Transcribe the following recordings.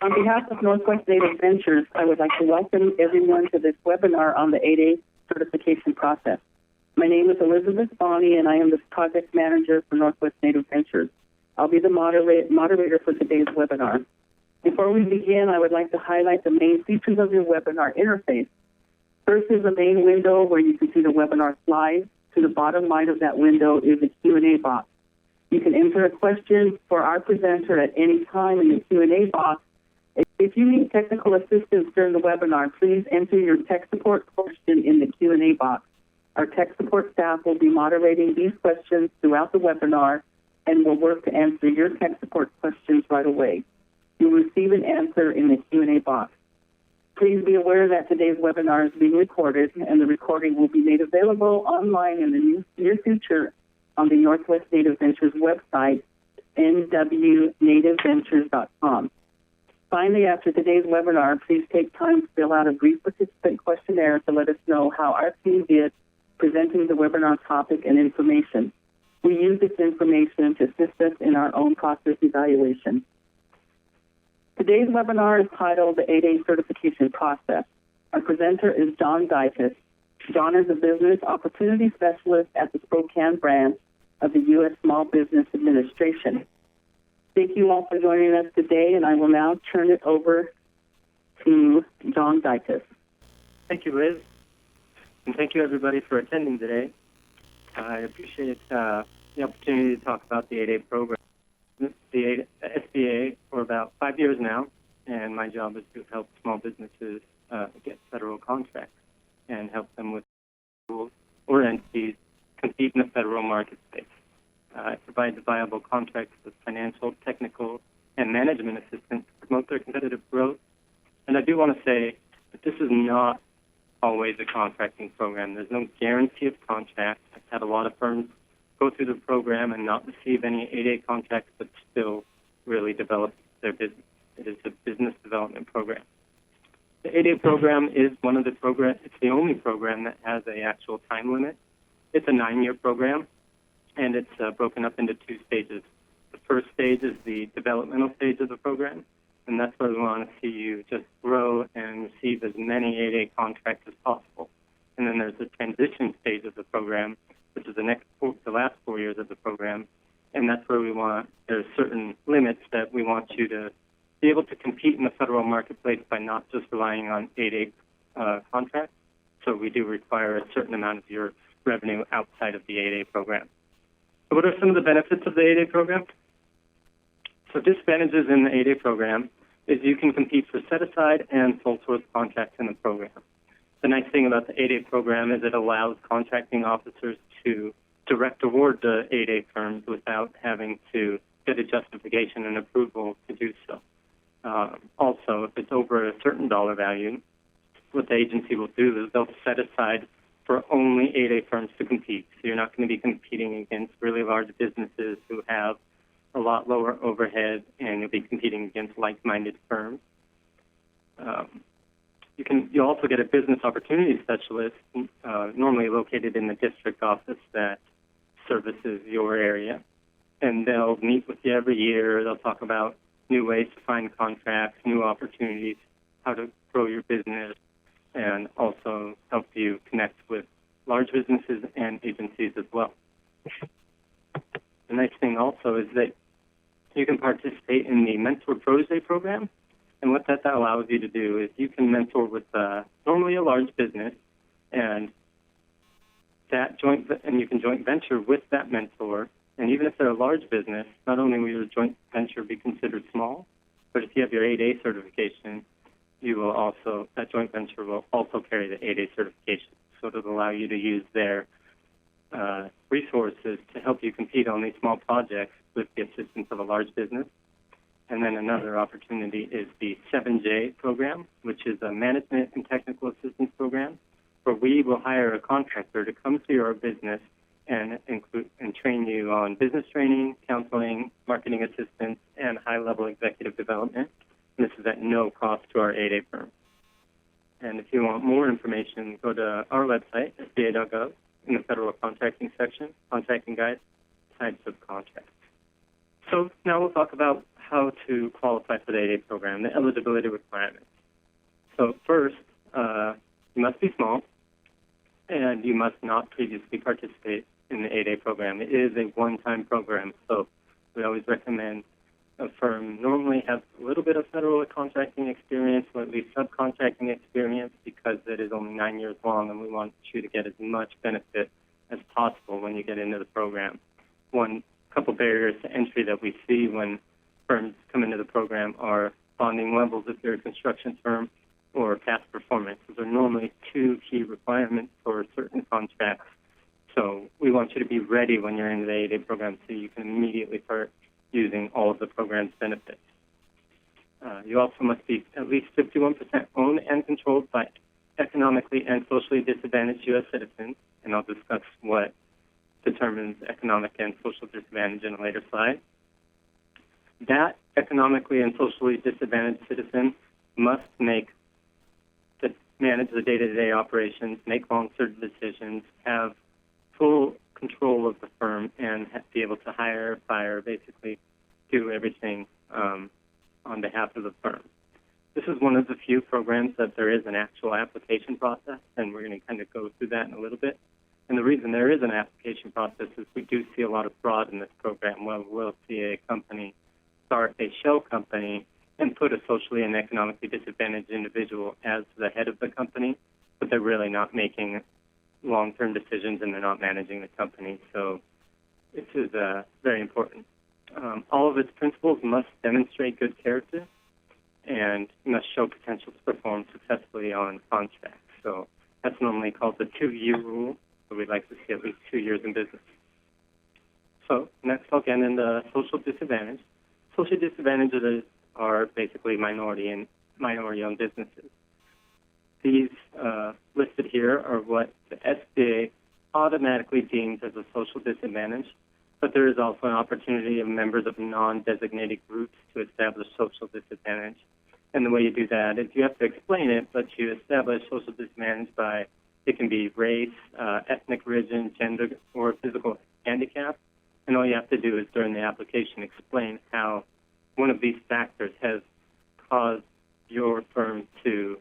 On behalf of Northwest Native Ventures, I would like to welcome everyone to this webinar on the 8A certification process. My name is Elizabeth Bohnee, and I am the project manager for Northwest Native Ventures. I'll be the moderator for today's webinar. Before we begin, I would like to highlight the main features of your webinar interface. First is the main window where you can see the webinar slides. To the bottom right of that window is a Q&A box. You can enter a question for our presenter at any time in the Q&A box. If you need technical assistance during the webinar, please enter your tech support question in the Q&A box. Our tech support staff will be moderating these questions throughout the webinar and will work to answer your tech support questions right away. You'll receive an answer in the Q&A box. Please be aware that today's webinar is being recorded, and the recording will be made available online in the near future on the Northwest Native Ventures website, nwnativeventures.com. Finally, after today's webinar, please take time to fill out a brief participant questionnaire to let us know how our team did presenting the webinar topic and information. We use this information to assist us in our own process evaluation. Today's webinar is titled The 8A Certification Process. Our presenter is John Dicus. John is a business opportunity specialist at the Spokane branch of the U.S. Small Business Administration. Thank you all for joining us today, and I will now turn it over to John Dicus. Thank you, Liz, and thank you, everybody, for attending today. I appreciate the opportunity to talk about the 8A program. The SBA for about 5 years now, and my job is to help small businesses get federal contracts and help them with tools or entities compete in the federal market space. It provides viable contracts with financial, technical, and management assistance to promote their competitive growth. And I do want to say that this is not always a contracting program. There's no guarantee of contract. I've had a lot of firms go through the program and not receive any 8A contracts, but still really develop their business. It is a business development program. The 8A program is one of the programs, it's the only program that has an actual time limit. It's a 9-year program, and it's broken up into 2 stages. The first stage is the developmental stage of the program, and that's where we want to see you just grow and receive as many 8A contracts as possible. And then there's the transition stage of the program, which is the last 4 years of the program, and that's where there's certain limits that we want you to be able to compete in the federal marketplace by not just relying on 8A contracts. So we do require a certain amount of your revenue outside of the 8A program. So what are some of the benefits of the 8A program? So disadvantages in the 8A program is you can compete for set-aside and sole source contracts in the program. The nice thing about the 8A program is it allows contracting officers to direct award to 8A firms without having to get a justification and approval to do so. Also, if it's over a certain dollar value, what the agency will do is they'll set aside for only 8A firms to compete. So you're not going to be competing against really large businesses who have a lot lower overhead, and you'll be competing against like-minded firms. You'll also get a business opportunity specialist, normally located in the district office that services your area. And they'll meet with you every year. They'll talk about new ways to find contracts, new opportunities, how to grow your business, and also help you connect with large businesses and agencies as well. The nice thing also is that you can participate in the Mentor Protege program. And what that allows you to do is you can mentor with normally a large business, and you can joint venture with that mentor. And even if they're a large business, not only will your joint venture be considered small, but if you have your 8A certification, that joint venture will also carry the 8A certification. So it'll allow you to use their resources to help you compete on these small projects with the assistance of a large business. And then another opportunity is the 7J program, which is a management and technical assistance program, where we will hire a contractor to come to your business and train you on business training, counseling, marketing assistance, and high-level executive development. And this is at no cost to our 8A firm. And if you want more information, go to our website, sba.gov, in the Federal Contracting section, Contracting Guide, Types of Contracts. So now we'll talk about how to qualify for the 8A program, the eligibility requirements. So first, you must be small, and you must not previously participate in the 8A program. It is a one-time program, so we always recommend a firm normally has a little bit of federal contracting experience or at least subcontracting experience because it is only 9 years long, and we want you to get as much benefit as possible when you get into the program. One couple barriers to entry that we see when firms come into the program are bonding levels if you're a construction firm or past performance. Those are normally two key requirements for certain contracts. So we want you to be ready when you're in the 8A program so you can immediately start using all of the program's benefits. You also must be at least 51% owned and controlled by economically and socially disadvantaged U.S. citizens, and I'll discuss what determines economic and social disadvantage in a later slide. That economically and socially disadvantaged citizen must manage the day-to-day operations, make long-term decisions, have full control of the firm, and be able to hire, fire, basically do everything on behalf of the firm. This is one of the few programs that there is an actual application process, and we're going to kind of go through that in a little bit. And the reason there is an application process is we do see a lot of fraud in this program. Well, we'll see a company start a shell company and put a socially and economically disadvantaged individual as the head of the company, but they're really not making long-term decisions and they're not managing the company. So this is very important. All of its principles must demonstrate good character and must show potential to perform successfully on contracts. So that's normally called the 2-year rule, so we'd like to see at least 2 years in business. So next I'll get into social disadvantage. Social disadvantages are basically minority-owned businesses. These listed here are what the SBA automatically deems as a social disadvantage, but there is also an opportunity of members of non-designated groups to establish social disadvantage. And the way you do that is you have to explain it, but you establish social disadvantage by, it can be race, ethnic origin, gender, or physical handicap. And all you have to do is during the application explain how one of these factors has caused your firm to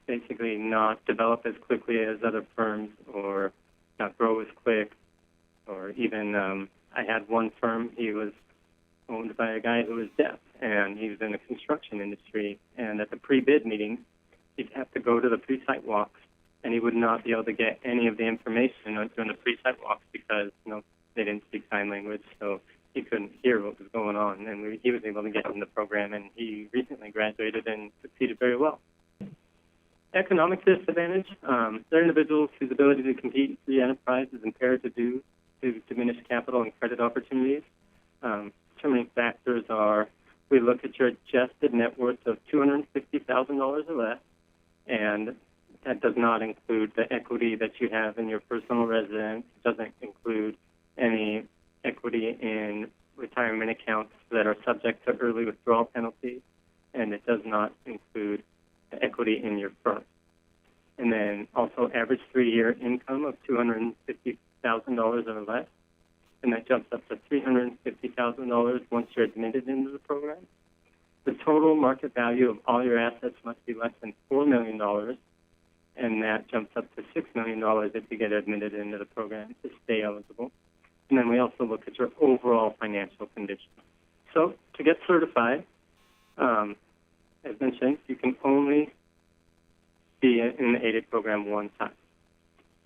basically not develop as quickly as other firms or not grow as quick. Or even I had one firm, he was owned by a guy who was deaf, and he was in the construction industry. And at the pre-bid meetings, he'd have to go to the pre-site walks, and he would not be able to get any of the information during the pre-site walks because they didn't speak sign language, so he couldn't hear what was going on. And he was able to get in the program, and he recently graduated and succeeded very well. Economic disadvantage. There are individuals whose ability to compete in free enterprise is impaired due to diminished capital and credit opportunities. Determining factors are, we look at your adjusted net worth of $250,000 or less, and that does not include the equity that you have in your personal residence. It doesn't include any equity in retirement accounts that are subject to early withdrawal penalties, and it does not include the equity in your firm. And then also average 3-year income of $250,000 or less, and that jumps up to $350,000 once you're admitted into the program. The total market value of all your assets must be less than $4 million, and that jumps up to $6 million if you get admitted into the program to stay eligible. And then we also look at your overall financial condition. So to get certified, as mentioned, you can only be in the 8A program one time.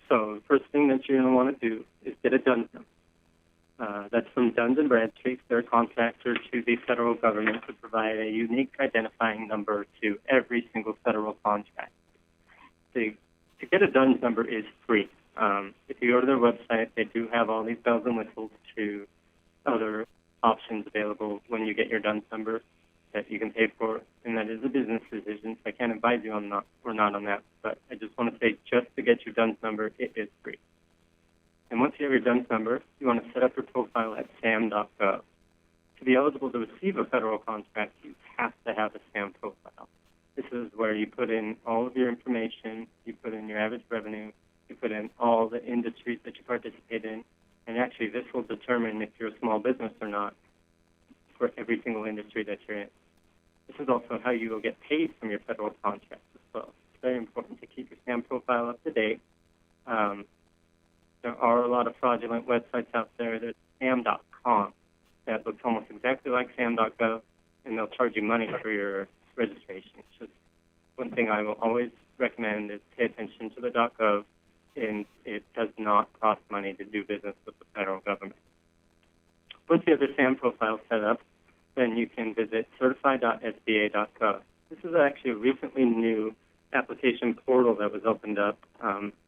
So the first thing that you're going to want to do is get a DUNS number. That's from Duns & Bradstreet. They're a contractor to the federal government to provide a unique identifying number to every single federal contract. To get a DUNS number is free. If you go to their website, they do have all these bells and whistles to other options available when you get your DUNS number that you can pay for, and that is a business decision, so I can't advise you on not on that, but I just want to say just to get your DUNS number, it is free. And once you have your DUNS number, you want to set up your profile at SAM.gov. To be eligible to receive a federal contract, you have to have a SAM profile. This is where you put in all of your information, you put in your average revenue, you put in all the industries that you participate in, and actually this will determine if you're a small business or not for every single industry that you're in. This is also how you will get paid from your federal contracts as well. It's very important to keep your SAM profile up to date. There are a lot of fraudulent websites out there. There's SAM.com that looks almost exactly like SAM.gov, and they'll charge you money for your registration. It's just one thing I will always recommend is pay attention to the .gov, and it does not cost money to do business with the federal government. Once you have your SAM profile set up, then you can visit certify.sba.gov. This is actually a recently new application portal that was opened up.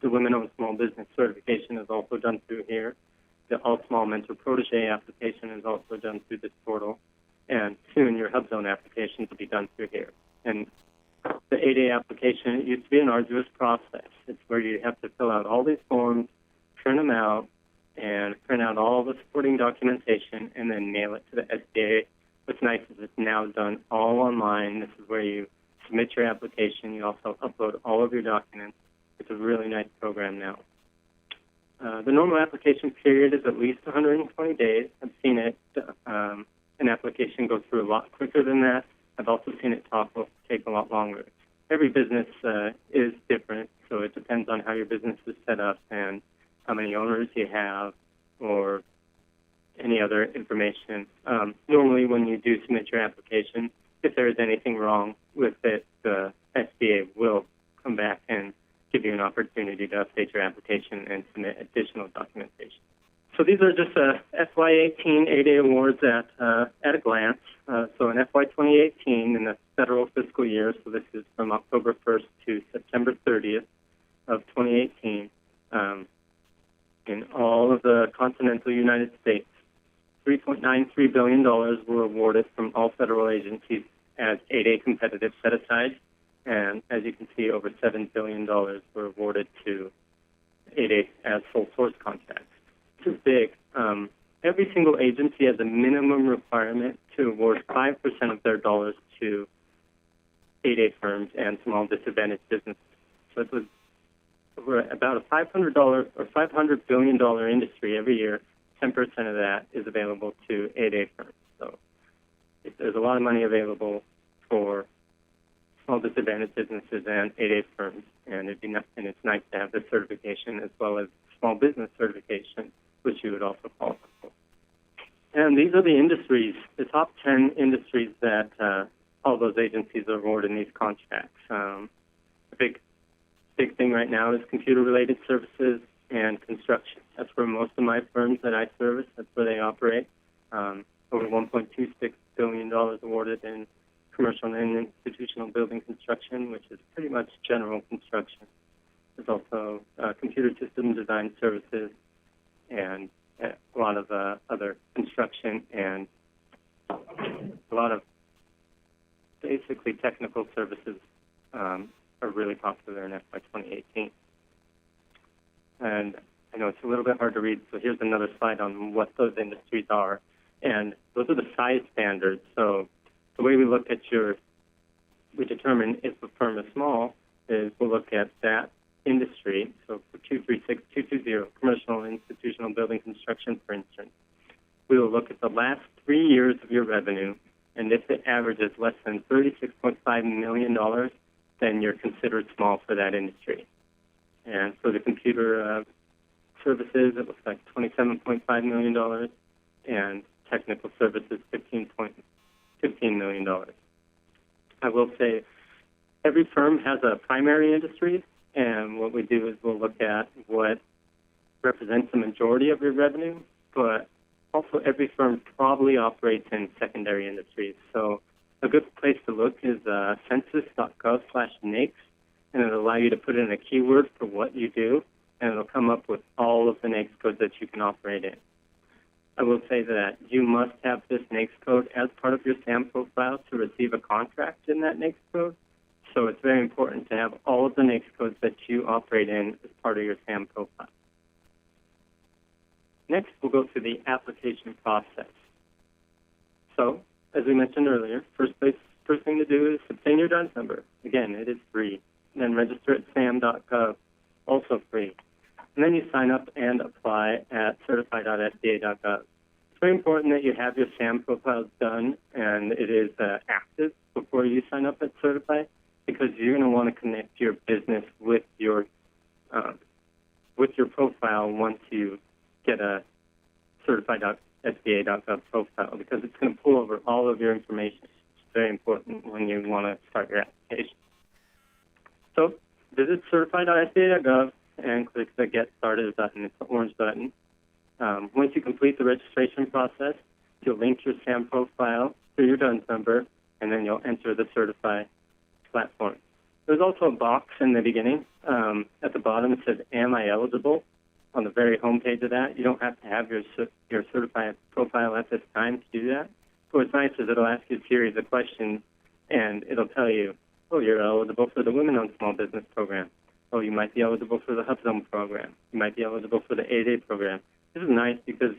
The Women-Owned Small Business certification is also done through here. The All Small Mentor Protege application is also done through this portal. And soon your HubZone applications will be done through here. And the 8A application, it used to be an arduous process. It's where you have to fill out all these forms, print them out, and print out all the supporting documentation, and then mail it to the SBA. What's nice is it's now done all online. This is where you submit your application. You also upload all of your documents. It's a really nice program now. The normal application period is at least 120 days. I've seen it, an application go through a lot quicker than that. I've also seen it take a lot longer. Every business is different, so it depends on how your business is set up and how many owners you have or any other information. Normally, when you do submit your application, if there is anything wrong with it, the SBA will come back and give you an opportunity to update your application and submit additional documentation. So these are just FY18 8A awards at a glance. So in FY 2018, in the federal fiscal year, so this is from October 1st to September 30th of 2018, in all of the continental United States, $3.93 billion were awarded from all federal agencies as 8A competitive set-asides. And as you can see, over $7 billion were awarded to 8A as sole source contracts. This is big. Every single agency has a minimum requirement to award 5% of their dollars to 8A firms and small disadvantaged businesses. So it was over about a $500 or $500 billion industry every year. 10% of that is available to 8A firms. So there's a lot of money available for small disadvantaged businesses and 8A firms, and it's nice to have this certification as well as small business certification, which you would also qualify for. And these are the industries, the top 10 industries that all those agencies award in these contracts. A big thing right now is computer-related services and construction. That's where most of my firms that I service, that's where they operate. Over $1.26 billion awarded in commercial and institutional building construction, which is pretty much general construction. There's also computer system design services and a lot of other construction and a lot of basically technical services are really popular in FY 2018. And I know it's a little bit hard to read, so here's another slide on what those industries are. And those are the size standards. So the way we look at we determine if a firm is small is we'll look at that industry. So for 236220, commercial and institutional building construction, for instance, we will look at the last 3 years of your revenue, and if it averages less than $36.5 million, then you're considered small for that industry. And for the computer services, it looks like $27.5 million, and technical services, $15 million. I will say every firm has a primary industry, and what we do is we'll look at what represents the majority of your revenue, but also every firm probably operates in secondary industries. So a good place to look is census.gov/NAICS, and it'll allow you to put in a keyword for what you do, and it'll come up with all of the NAICS codes that you can operate in. I will say that you must have this NAICS code as part of your SAM profile to receive a contract in that NAICS code. So it's very important to have all of the NAICS codes that you operate in as part of your SAM profile. Next, we'll go through the application process. So, as we mentioned earlier, first thing to do is obtain your DUNS number. Again, it is free. And then register at sam.gov, also free. And then you sign up and apply at certify.sba.gov. It's very important that you have your SAM profiles done and it is active before you sign up at Certify, because you're going to want to connect your business with your profile once you get a certified.sba.gov profile, because it's going to pull over all of your information. It's very important when you want to start your application. So visit certified.sba.gov and click the Get Started button. It's the orange button. Once you complete the registration process, you'll link your SAM profile to your DUNS number, and then you'll enter the Certify platform. There's also a box in the beginning. At the bottom, it says, "Am I eligible?" On the very home page of that. You don't have to have your Certified profile at this time to do that. But what's nice is it'll ask you a series of questions, and it'll tell you, oh, you're eligible for the Women-Owned Small Business Program. Oh, you might be eligible for the HubZone program. You might be eligible for the 8A program. This is nice because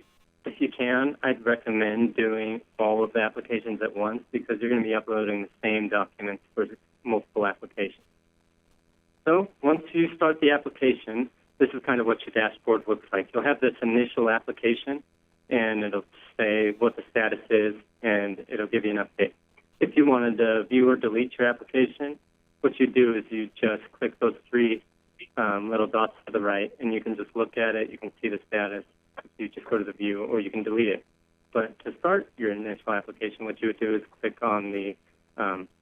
if you can, I'd recommend doing all of the applications at once, because you're going to be uploading the same documents for multiple applications. So once you start the application, this is kind of what your dashboard looks like. You'll have this initial application, and it'll say what the status is, and it'll give you an update. If you wanted to view or delete your application, what you do is you just click those three little dots to the right, and you can just look at it. You can see the status. You just go to the view, or you can delete it. But to start your initial application, what you would do is click on the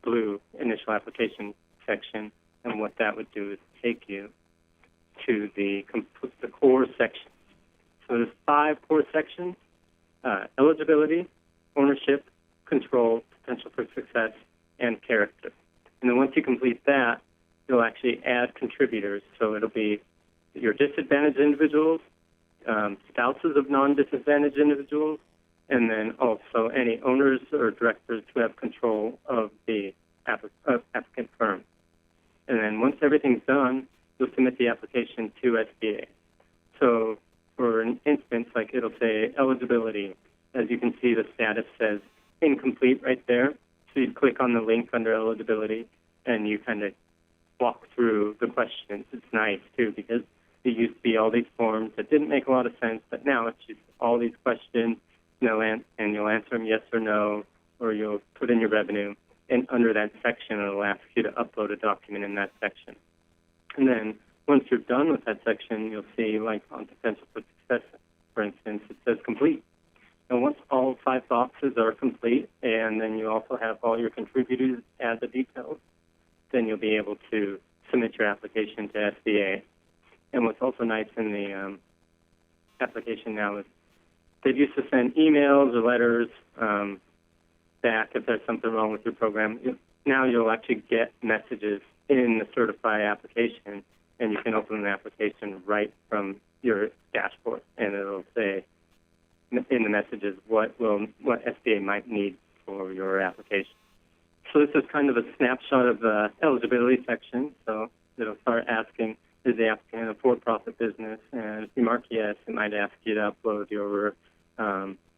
blue initial application section, and what that would do is take you to the core section. So there's 5 core sections: eligibility, ownership, control, potential for success, and character. And then once you complete that, you'll actually add contributors. So it'll be your disadvantaged individuals, spouses of non-disadvantaged individuals, and then also any owners or directors who have control of the applicant firm. And then once everything's done, you'll submit the application to SBA. So for an instance, like it'll say eligibility. As you can see, the status says incomplete right there. So you'd click on the link under eligibility, and you kind of walk through the questions. It's nice, too, because it used to be all these forms that didn't make a lot of sense, but now it's just all these questions, and you'll answer them yes or no, or you'll put in your revenue. And under that section, it'll ask you to upload a document in that section. And then once you're done with that section, you'll see, like on potential for success, for instance, it says complete. And once all 5 boxes are complete, and then you also have all your contributors add the details, then you'll be able to submit your application to SBA. And what's also nice in the application now is they used to send emails or letters back if there's something wrong with your program. Now you'll actually get messages in the Certify application, and you can open the application right from your dashboard, and it'll say in the messages what SBA might need for your application. So this is kind of a snapshot of the eligibility section. So it'll start asking, is the applicant a for-profit business? And if you mark yes, it might ask you to upload your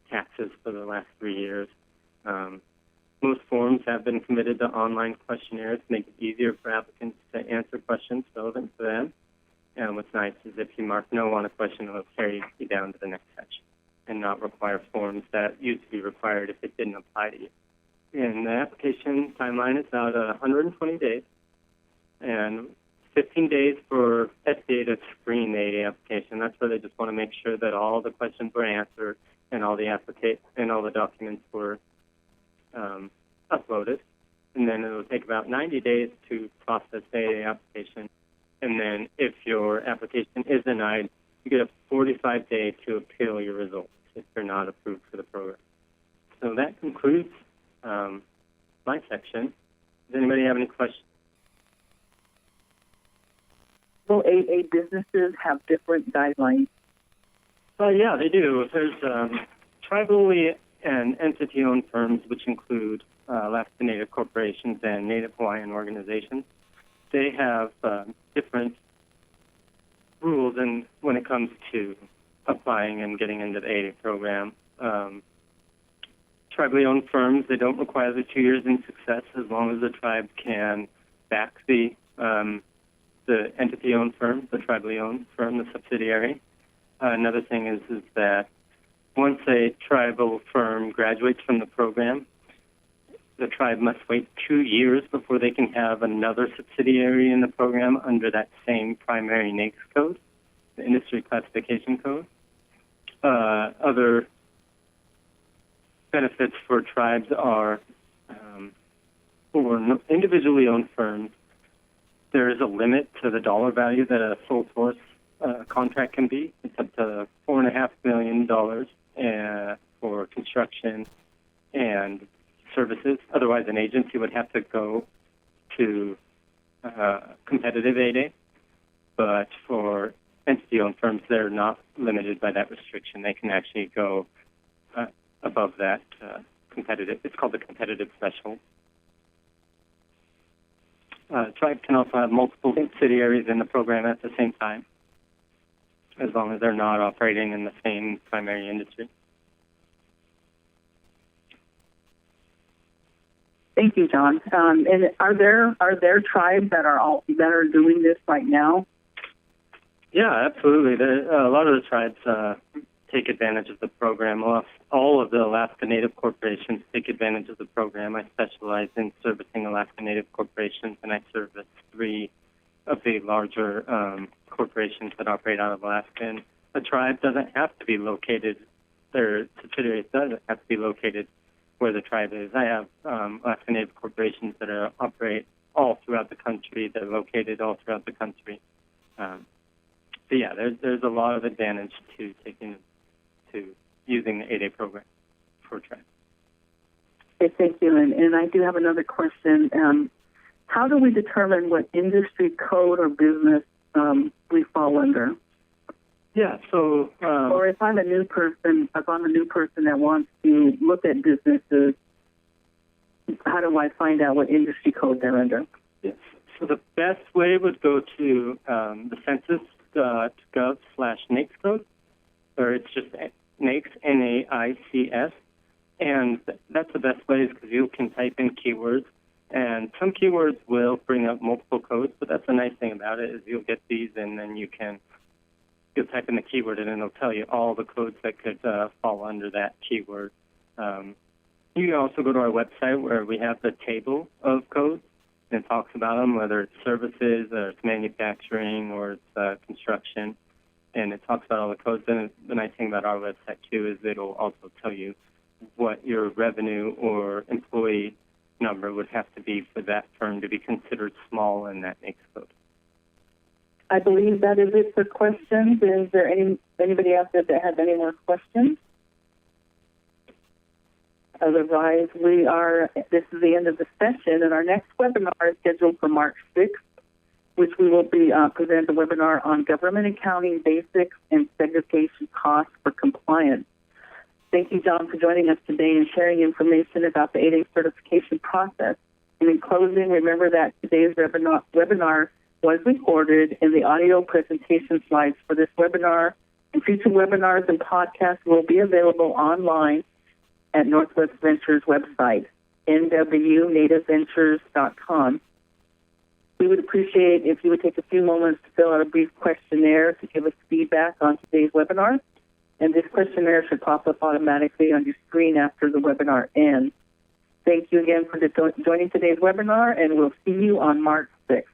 taxes for the last 3 years. Most forms have been committed to online questionnaires to make it easier for applicants to answer questions relevant to them. And what's nice is if you mark no on a question, it'll carry you down to the next section and not require forms that used to be required if it didn't apply to you. And the application timeline is about 120 days, and 15 days for SBA to screen the 8A application. That's where they just want to make sure that all the questions were answered and all the documents were uploaded. And then it'll take about 90 days to process the 8A application. And then if your application is denied, you get a 45-day to appeal your results if you're not approved for the program. So that concludes my section. Does anybody have any questions? Will AA businesses have different guidelines? Yeah, they do. There's tribally and entity-owned firms, which include Alaska Native corporations and Native Hawaiian organizations. They have different rules when it comes to applying and getting into the 8A program. Tribally owned firms, they don't require the 2 years in success as long as the tribe can back the entity-owned firm, the tribally owned firm, the subsidiary. Another thing is that once a tribal firm graduates from the program, the tribe must wait 2 years before they can have another subsidiary in the program under that same primary NAICS code, the industry classification code. Other benefits for tribes are for individually owned firms, there is a limit to the dollar value that a sole source contract can be. It's up to $4.5 million for construction and services. Otherwise, an agency would have to go to competitive 8A. But for entity-owned firms, they're not limited by that restriction. They can actually go above that competitive. It's called the competitive threshold. Tribes can also have multiple subsidiaries in the program at the same time, as long as they're not operating in the same primary industry. Thank you, John. And are there tribes that are doing this right now? Yeah, absolutely. A lot of the tribes take advantage of the program. All of the Alaska Native corporations take advantage of the program. I specialize in servicing Alaska Native corporations, and I service 3 of the larger corporations that operate out of Alaska. And a tribe doesn't have to be located, their subsidiaries doesn't have to be located where the tribe is. I have Alaska Native corporations that operate all throughout the country. They're located all throughout the country. So yeah, there's a lot of advantage to using the 8A program for tribes. Okay, thank you. And I do have another question. How do we determine what industry code or business we fall under? Yeah, so or if I'm a new person, that wants to look at businesses, how do I find out what industry code they're under? Yes. So the best way would go to the census.gov/NAICS code, or it's just NAICS, NAICS, and that's the best way is because you can type in keywords, and some keywords will bring up multiple codes, but that's the nice thing about it is you'll get these, and then you'll type in the keyword, and it'll tell you all the codes that could fall under that keyword. You can also go to our website where we have the table of codes, and it talks about them, whether it's services, or it's manufacturing, or it's construction, and it talks about all the codes. And the nice thing about our website, too, is it'll also tell you what your revenue or employee number would have to be for that firm to be considered small in that NAICS code. I believe that is it for questions. Is there anybody out there that has any more questions? Otherwise, this is the end of the session, and our next webinar is scheduled for March 6th, which we will be presenting the webinar on government accounting basics and segregation costs for compliance. Thank you, John, for joining us today and sharing information about the 8A certification process. And in closing, remember that today's webinar was recorded, and the audio presentation slides for this webinar and future webinars and podcasts will be available online at Northwest Ventures website, nwnativeventures.com. We would appreciate if you would take a few moments to fill out a brief questionnaire to give us feedback on today's webinar, and this questionnaire should pop up automatically on your screen after the webinar ends. Thank you again for joining today's webinar, and we'll see you on March 6th.